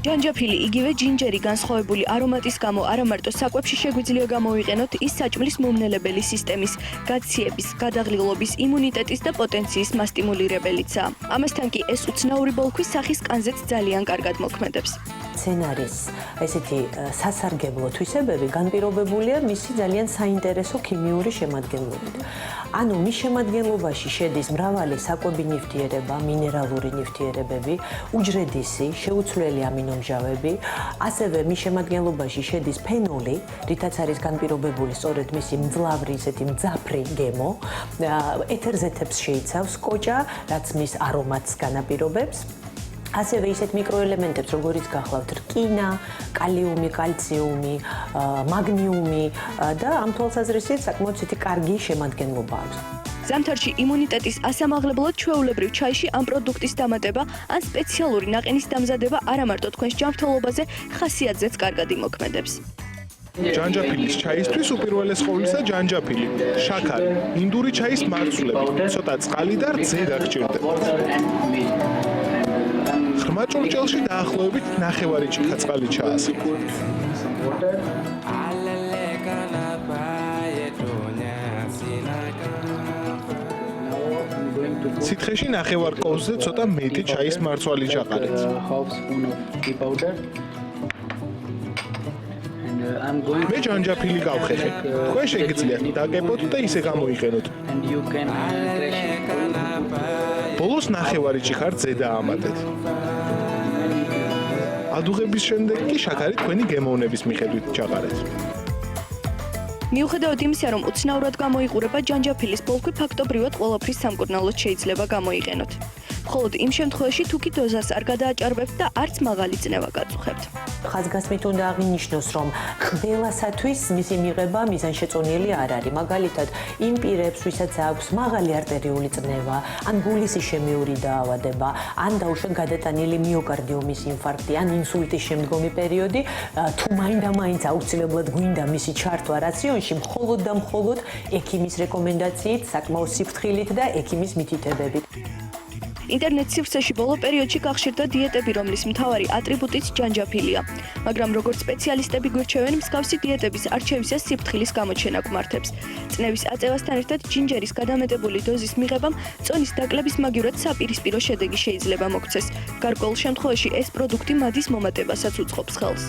ჯანჯაფილი იგივე ჯინჯერი განსხვავებული არომატის გამო არა მარტო საკვებში შეგვიძლია გამოვიყენოთ, ის საჭმლის მომნელებელი სისტემის, გაციების, გადაღლილობის, იმუნიტეტის და პოტენციის მასტიმულირებელიცაა. ამასთან კი ეს უცნაური ბოლქვის სახის კანზეც ძალიან კარგად მოქმედებს. სცენარის ესეთი სასარგებლო თვისებები განპირობებულია მისი ძალიან საინტერესო ქიმიური შემადგენლობით. ანუ მის შემადგენლობაში შედის მრავალი საკვები ნივთიერება, მინერალური ნივთიერებები, უჯრედისი, შეუცვლელი ამინომჟავები, ასევე მის შემადგენლობაში შედის ფენოლი, რითაც არის განპირობებული სწორედ მისი მძლავრი ესეთი მძაფრი გემო, ეთერზეთებს შეიცავს კოჭა, რაც მის არომატს განაპირობებს. ასევე ისეთ მიკროელემენტებს, როგორიც გახლავთ რკინა, კალიუმი, კალციუმი, მაგნიუმი და ამ თვალსაზრისით საკმაოდ კარგი შემადგენლობა აქვს. ზამთარში იმუნიტეტის ასამაღლებლად ჩვეულებრივ ჩაიში ამ პროდუქტის დამატება ან სპეციალური ნაყინის დამზადება არა მარტო თქვენს ჯანმრთელობაზე, ხასიათზეც კარგად იმოქმედებს. ჯანჯაფილის ჩაისთვის უპირველეს ყოვლისა ჯანჯაფილი, შაქარი, ინდური ჩაის მარცვლები, ცოტა წყალი და რძე დაგჭირდებათ. ღრმა ჭურჭელში დაახლოებით ნახევარი ჭიქა წყალი ჩაასხმოთ. სითხეში ნახევარ კოვზზე ცოტა მეტი ჩაის მარცვალი ჩაყარეთ. მე ჯანჯაფილი გავხეხე. თქვენ შეგიძლიათ დაკეპოთ და ისე გამოიყენოთ. ბოლოს ნახევარი ჭიქა რძე დაამატეთ. ადუღების შემდეგ კი შაქარი თქვენი გემოვნების მიხედვით ჩაყარეთ. მიუხედავად იმისა, რომ უცნაურად გამოიყურება, ჯანჯაფილის ბოლქვი ფაქტობრივად ყველაფრის სამკურნალოდ შეიძლება გამოიყენოთ. მხოლოდ იმ შემთხვევაში, თუ კი დოზას არ გადააჭარბებთ და არც მაღალი წნევა გაწუხებთ. ხაზგასმით უნდა აღინიშნოს, რომ ყველასათვის მისი მიღება მიზანშეწონილი არ არის. მაგალითად, იმ პირებს, ვისაც აქვს მაღალი არტერიული წნევა, ან გულის იშემიური დაავადება, ან დაუშვათ გადატანილი მიოკარდიუმის ინფარქტი, ან ინსულტის შემდგომი პერიოდი, თუ მაინდა-მაინც აუცილებლად გვინდა მისი ჩართვა რაციონში, მხოლოდ და მხოლოდ ექიმის რეკომენდაციით, საკმაო სიფრთხილით და ექიმის მითითებებით. ინტერნეტ სივრცეში ბოლო პერიოდში გახშირდა დიეტები, რომლის მთავარი ატრიბუტიც ჯანჯაფილია. მაგრამ როგორც სპეციალისტები გვირჩევენ, მსგავსი დიეტების არჩევისას სიფრთხილის გამოჩენა გვმართებს. წნევის აწევასთან ერთად ჯინჯერის გადამეტებული დოზის მიღებამ წონის დაკლების მაგივრად საპირისპირო შედეგი შეიძლება მოგცეს. გარკვეულ შემთხვევაში ეს პროდუქტი მადის მომატებასაც უწყობს ხელს.